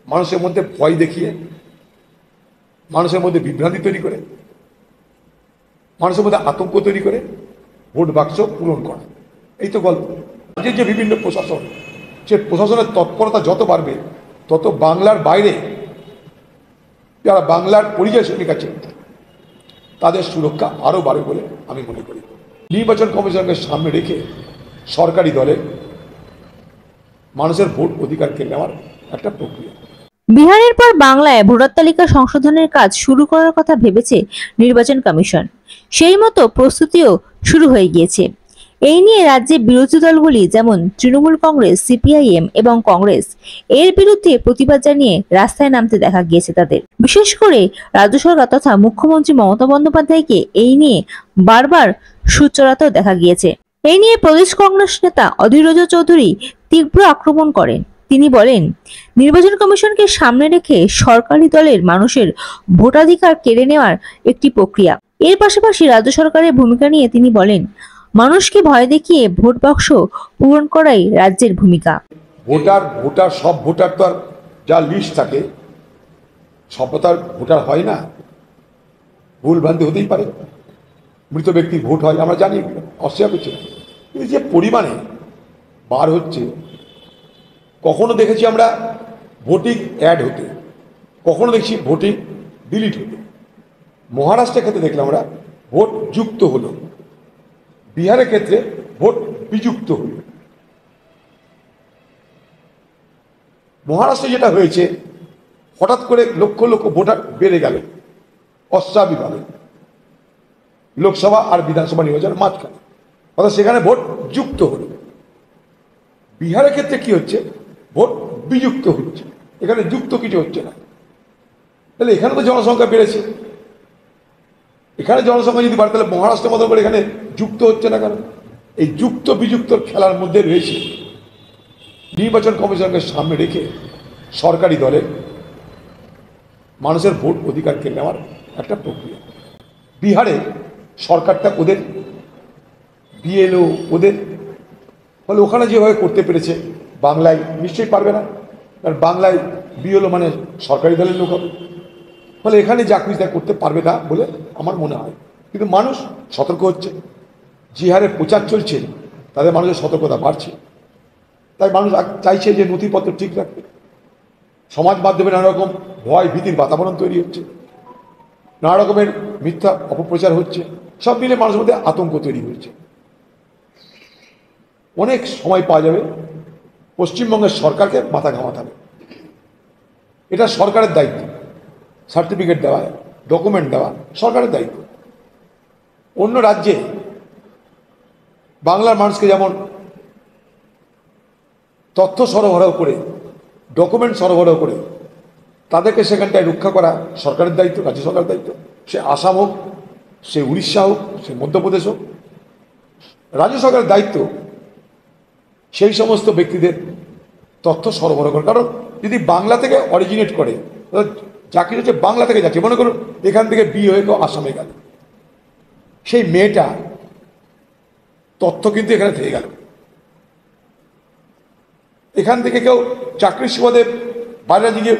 মানুষের মধ্যে ভয় দেখিয়ে, মানুষের মধ্যে বিভ্রান্তি তৈরি করে, মানুষের মধ্যে আতঙ্ক তৈরি করে ভোট বাক্স পূরণ করা, এই তো গল্প। রাজ্যের যে বিভিন্ন প্রশাসন, সে প্রশাসনের তৎপরতা যত বাড়বে তত বাংলার বাইরে যারা বাংলার পরিযায়ী শ্রমিক আছে তাদের সুরক্ষা আরও বাড়বে বলে আমি মনে করি। নির্বাচন কমিশনকে সামনে রেখে সরকারি দলে মানুষের ভোট অধিকারকে নেওয়ার একটা প্রক্রিয়া। বিহারের পর বাংলায় ভোটার তালিকা সংশোধনের কাজ শুরু করার কথা ভেবেছে নির্বাচন কমিশন। সেই মতো প্রস্তুতিও শুরু হয়ে গিয়েছে। এই নিয়ে রাজ্যে বিরোধী দলগুলি যেমন তৃণমূল কংগ্রেস, সিপিআইএম এবং কংগ্রেস এর বিরুদ্ধে প্রতিবাদ জানিয়ে রাস্তায় নামতে দেখা গিয়েছে তাদের। বিশেষ করে রাজ্য সরকার তথা মুখ্যমন্ত্রী মমতা বন্দ্যোপাধ্যায়কে এই নিয়ে বারবার সুর চড়াতেও দেখা গিয়েছে। এই নিয়ে প্রদেশ কংগ্রেস নেতা অধীর রঞ্জন চৌধুরী তীব্র আক্রমণ করেন। তিনি বলেন, নির্বাচন কমিশনকে সামনে রেখে সরকারি দলের মানুষের ভোটাধিকার কেড়ে নেওয়ার একটি প্রক্রিয়া। এর পাশাপাশি রাজ্য সরকারের ভূমিকা নিয়ে তিনি বলেন, মানুষকে ভয় দেখিয়ে ভোট বাক্স পূরণ করাই রাজ্যের ভূমিকা। ভোটার সব ভোটার তো আর যা লিস্ট থাকে সব তো আর ভোটার হয় না, ভুল ভ্রান্তি হতেই পারে, মৃত ব্যক্তির ভোট হয়, আমরা জানি, অস্বীকার করছি না। কিন্তু যে পরিমাণে বার হচ্ছে, কখনো দেখেছি আমরা ভোটিং অ্যাড হতে, কখনো দেখছি ভোটিং ডিলিট হতে। মহারাষ্ট্রের ক্ষেত্রে দেখলাম আমরা ভোট যুক্ত হলো, বিহারের ক্ষেত্রে ভোট বিযুক্ত হলো। মহারাষ্ট্রে যেটা হয়েছে, হঠাৎ করে লক্ষ লক্ষ ভোটার বেড়ে গেল অস্বাভাবিকভাবে লোকসভা আর বিধানসভা নির্বাচনের মাঝখানে, অর্থাৎ সেখানে ভোট যুক্ত হলো। বিহারের ক্ষেত্রে কি হচ্ছে, ভোট বিযুক্ত হচ্ছে, এখানে যুক্ত কিছু হচ্ছে না। তাহলে এখানে তো জনসংখ্যা বেড়েছে, এখানে জনসংখ্যা যদি বাড়ে তাহলে মহারাষ্ট্রের মতো করে এখানে যুক্ত হচ্ছে না কেন? এই যুক্ত বিযুক্তর খেলার মধ্যে রয়েছে নির্বাচন কমিশনকে সামনে রেখে সরকারি দলে মানুষের ভোট অধিকারকে নেওয়ার একটা প্রক্রিয়া। বিহারে সরকারটা ওদের বিএলও ওদের, ফলে ওখানে যেভাবে করতে পেরেছে বাংলায় নিশ্চয়ই পারবে না, কারণ বাংলায় বিএলও মানে সরকারি দলের লোক হবে, ফলে এখানে যা খুশি তা করতে পারবে না বলে আমার মনে হয়। কিন্তু মানুষ সতর্ক হচ্ছে, যে হারে প্রচার চলছে তাদের মানুষের সতর্কতা বাড়ছে। তাই মানুষ চাইছে যে নথিপত্র ঠিক রাখবে। সমাজ মাধ্যমে নানা রকম ভয় ভীতির বাতাবরণ তৈরি হচ্ছে, নানা রকমের মিথ্যা অপপ্রচার হচ্ছে, সব মিলে মানুষের মধ্যে আতঙ্ক তৈরি হয়েছে। অনেক সময় পাওয়া যাবে পশ্চিমবঙ্গের সরকারকে মাথা ঘামাতে হবে। এটা সরকারের দায়িত্ব, সার্টিফিকেট দেওয়া, ডকুমেন্ট দেওয়া সরকারের দায়িত্ব। অন্য রাজ্যে বাংলার মানুষকে যেমন তথ্য সরবরাহ করে, ডকুমেন্ট সরবরাহ করে তাদেরকে সেখানটায় রক্ষা করা সরকারের দায়িত্ব, রাজ্য সরকারের দায়িত্ব। সে আসাম হোক, সে উড়িষ্যা হোক, সে মধ্যপ্রদেশ হোক, রাজ্য সরকারের দায়িত্ব সেই সমস্ত ব্যক্তিদের তথ্য সরবরাহ করা। কারণ যদি বাংলা থেকে অরিজিনেট করে, যা কিছু হচ্ছে বাংলা থেকে যাচ্ছে, মনে করুন এখান থেকে বিয়ে হয়ে কেউ আসামে গেল, সেই মেয়েটা তথ্য কিন্তু এখানে থেকে গেল। এখান থেকে কেউ চাকরির সুবাদে বাইরে গিয়ে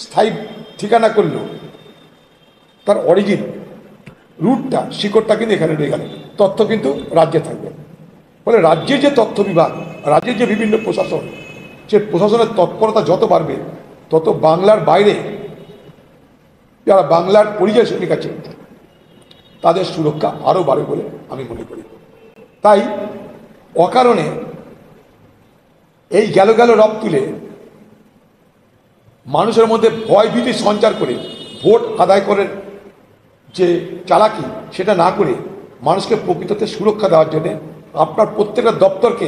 স্থায়ী ঠিকানা করলো, তার অরিজিন রুটটা, শিকড়টা কিন্তু এখানে রয়ে গেল, তথ্য কিন্তু রাজ্যে থাকবে। ফলে রাজ্যের যে তথ্য বিভাগ, রাজ্যের যে বিভিন্ন প্রশাসন, সে প্রশাসনের তৎপরতা যত বাড়বে তত বাংলার বাইরে যারা বাংলার পরিযায়ী শ্রমিক আছে তাদের সুরক্ষা আরও বাড়বে বলে আমি মনে করি। তাই অকারণে এই গেল রব তুলে মানুষের মধ্যে ভয় ভীতি সঞ্চার করে ভোট আদায় করার যে চালাকি, সেটা না করে মানুষকে প্রকৃততে সুরক্ষা দেওয়ার জন্য আপনার প্রত্যেকটা দপ্তরকে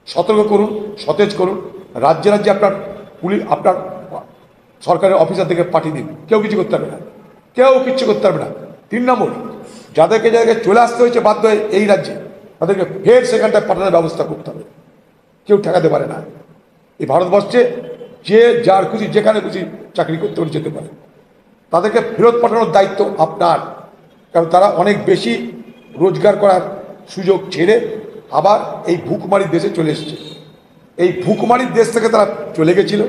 সতর্ক করুন, সতেজ করুন। রাজ্যে রাজ্যে আপনার পুলিশ, আপনার সরকারের অফিসার থেকে পাঠিয়ে দিন, কেউ কিছু করতে পারবে না, কেউ কিচ্ছু করতে পারবে না। 3 নম্বর, যাদেরকে চলে আসতে হয়েছে বাধ্য হয়ে এই রাজ্যে, তাদেরকে ফের সেখানটায় পাঠানোর ব্যবস্থা করতে হবে, কেউ ঠেকাতে পারে না। এই ভারতবর্ষে যে যার খুশি যেখানে খুশি চাকরি করতে পারে, যেতে পারে, তাদেরকে ফেরত পাঠানোর দায়িত্ব আপনার। কারণ তারা অনেক বেশি রোজগার করার সুযোগ ছেড়ে আবার এই ভুকমারির দেশে চলে এসেছে। এই ভুকমারির দেশ থেকে তারা চলে গেছিল,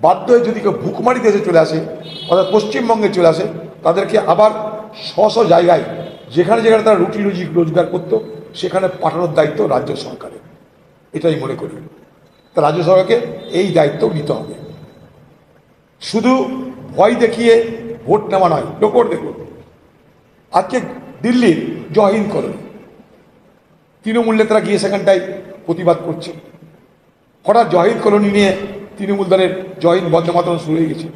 বাধ্য হয়ে যদি কেউ ভুকমারি দেশে চলে আসে, অর্থাৎ পশ্চিমবঙ্গে চলে আসে, তাদেরকে আবার স্ব জায়গায় যেখানে যেখানে তারা রুটি রুজি রোজগার করতো সেখানে পাঠানোর দায়িত্ব রাজ্য সরকারের। এটাই মনে করি। তা রাজ্য সরকারকে এই দায়িত্ব নিতে হবে। শুধু ভয় দেখিয়ে ভোট নেওয়া নয়। লোকর দেখুন, আজকে দিল্লির জয় হিন্দ কলোনি, তৃণমূল নেতারা গিয়ে সেখানটায় প্রতিবাদ করছে। হঠাৎ জয় হিন্দ কলোনি নিয়ে তৃণমূল দলের জয় হিন্দ বন্দে মাতরম শুরু হয়ে গেছে।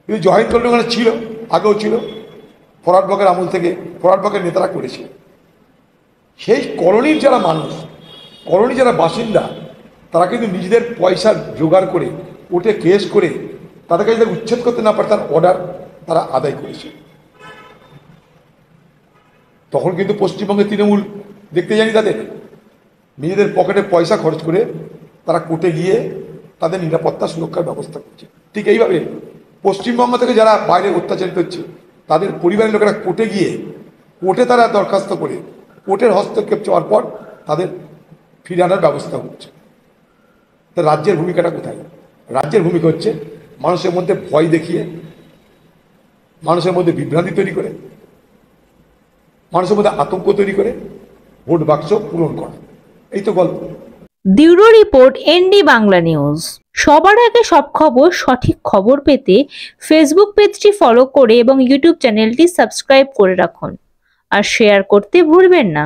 কিন্তু জয় হিন্দ কলোনি ওখানে ছিল, আগেও ছিল, ফরওয়ার্ড ব্লকের আমল থেকে ফরওয়ার্ড ব্লকের নেতারা করেছে। সেই কলোনির যারা মানুষ, কলোনির যারা বাসিন্দা, তারা কিন্তু নিজেদের পয়সা জোগাড় করে কোর্টে কেস করে তাদের কাছে যাতে উচ্ছেদ করতে না পারে তার অর্ডার তারা আদায় করেছে। তখন কিন্তু পশ্চিমবঙ্গে তৃণমূল দেখতে জানি তাদের নিজেদের পকেটে পয়সা খরচ করে তারা কোর্টে গিয়ে তাদের নিরাপত্তা সুরক্ষার ব্যবস্থা করছে। ঠিক এইভাবে পশ্চিমবঙ্গ থেকে যারা বাইরে অত্যাচারিত হচ্ছে তাদের পরিবারের লোকেরা কোর্টে গিয়ে কোর্টে তারা দরখাস্ত করে কোর্টের হস্তক্ষেপ চাওয়ার পর তাদের ফিরে আনার ব্যবস্থা হচ্ছে। তা রাজ্যের ভূমিকাটা কোথায়? রাজ্যের ভূমিকা হচ্ছে মানুষের মধ্যে ভয় দেখিয়ে, মানুষের মধ্যে বিভ্রান্তি তৈরি করে, মানুষের মধ্যে আতঙ্ক তৈরি করে ভোট বাক্স পূরণ করা। এই তো গল্প। Bureau report, ND Bangla news. সবার আগে সব খবর, সঠিক খবর পেতে ফেসবুক পেজটি ফলো করে এবং ইউটিউব চ্যানেলটি সাবস্ক্রাইব করে রাখুন আর শেয়ার করতে ভুলবেন না।